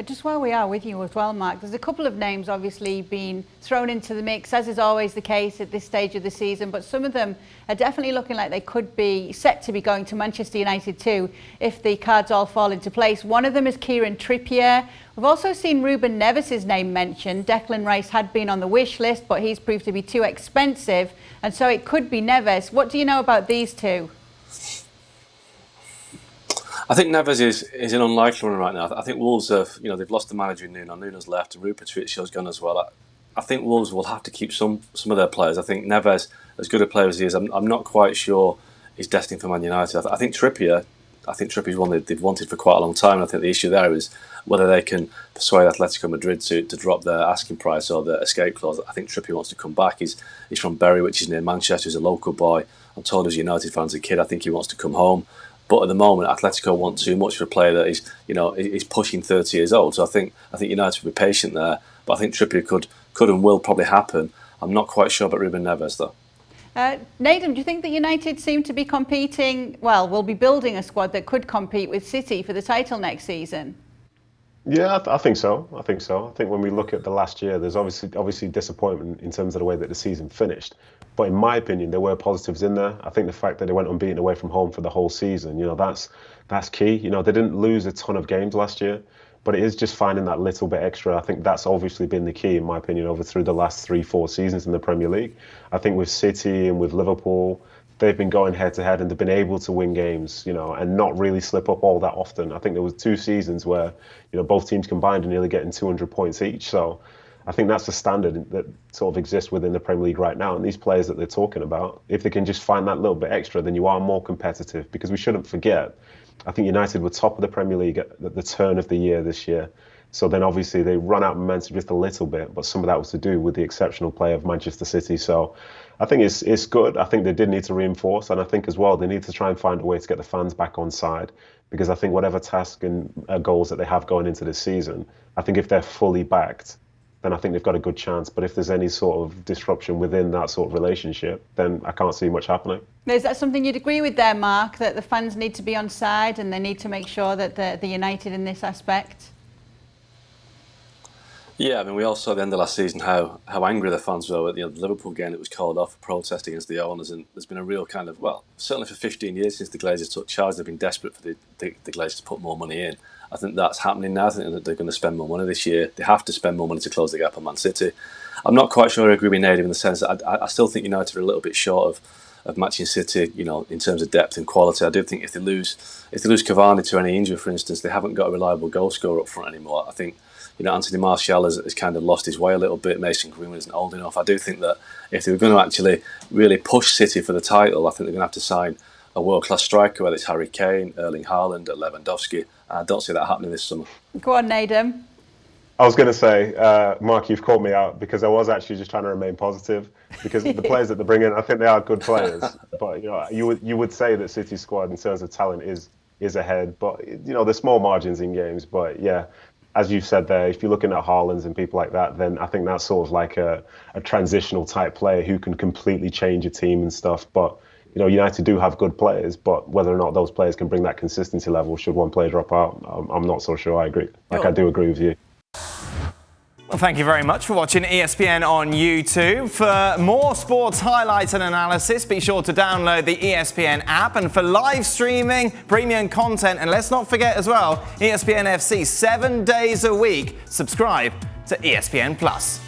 Just while we are with you as well, Mark, there's a couple of names obviously being thrown into the mix, as is always the case at this stage of the season, but some of them are definitely looking like they could be set to be going to Manchester United too, if the cards all fall into place. One of them is Kieran Trippier. We've also seen Ruben Neves' name mentioned. Declan Rice had been on the wish list, but he's proved to be too expensive, and so it could be Neves. What do you know about these two? I think Neves is an unlikely one right now. I think Wolves have, they've lost the manager in Nuno. Nuno's left, and Rupert Schmidt's gone as well. I think Wolves will have to keep some of their players. I think Neves, as good a player as he is, I'm not quite sure he's destined for Man United. I think Trippier is one that they've wanted for quite a long time. And I think the issue there is whether they can persuade Atletico Madrid to drop their asking price or the escape clause. I think Trippier wants to come back. He's from Bury, which is near Manchester. He's a local boy. I'm told as a United fan as a kid, I think he wants to come home. But at the moment, Atletico want too much for a player that is pushing 30 years old. So I think United will be patient there. But I think Trippier could and will probably happen. I'm not quite sure about Ruben Neves though. Nedum, do you think that United seem to be competing? Well, we'll be building a squad that could compete with City for the title next season. Yeah, I think so. I think when we look at the last year, there's obviously disappointment in terms of the way that the season finished. But in my opinion, there were positives in there. I think the fact that they went unbeaten away from home for the whole season, that's key. They didn't lose a ton of games last year, but it is just finding that little bit extra. I think that's obviously been the key, in my opinion, through the last 3-4 seasons in the Premier League. I think with City and with Liverpool, they've been going head to head and they've been able to win games, and not really slip up all that often. I think there was 2 seasons where, both teams combined are nearly getting 200 points each. So I think that's the standard that sort of exists within the Premier League right now. And these players that they're talking about, if they can just find that little bit extra, then you are more competitive. Because we shouldn't forget, I think United were top of the Premier League at the turn of the year this year. So then obviously they run out of momentum just a little bit, but some of that was to do with the exceptional play of Manchester City. So I think it's good. I think they did need to reinforce, and I think as well they need to try and find a way to get the fans back on side, because I think whatever task and goals that they have going into this season, I think if they're fully backed, then I think they've got a good chance. But if there's any sort of disruption within that sort of relationship, then I can't see much happening. Is that something you'd agree with there, Mark, that the fans need to be on side and they need to make sure that they're united in this aspect? Yeah, I mean, we all saw at the end of last season how angry the fans were at the Liverpool game that was called off for protest against the owners, and there's been a real kind of, certainly for 15 years since the Glazers took charge, they've been desperate for the Glazers to put more money in. I think that's happening now. I think that they're going to spend more money this year. They have to spend more money to close the gap on Man City. I'm not quite sure I agree with Nedum in the sense that I still think United are a little bit short of matching City, in terms of depth and quality. I do think if they lose Cavani to any injury, for instance, they haven't got a reliable goal scorer up front anymore. I think Anthony Martial has kind of lost his way a little bit. Mason Greenwood isn't old enough. I do think that if they were going to actually really push City for the title, I think they're going to have to sign a world-class striker, whether it's Harry Kane, Erling Haaland, or Lewandowski. I don't see that happening this summer. Go on, Nedum. I was going to say, Mark, you've called me out, because I was actually just trying to remain positive, because the players that they bring in, I think they are good players. But you would say that City's squad in terms of talent is ahead. But there's small margins in games. But yeah, as you said there, if you're looking at Haalands and people like that, then I think that's sort of like a transitional type player who can completely change a team and stuff. But United do have good players, but whether or not those players can bring that consistency level should one player drop out, I'm not so sure I agree. I do agree with you. Well, thank you very much for watching ESPN on YouTube. For more sports highlights and analysis, be sure to download the ESPN app. And for live streaming, premium content, and let's not forget as well, ESPN FC 7 days a week. Subscribe to ESPN Plus.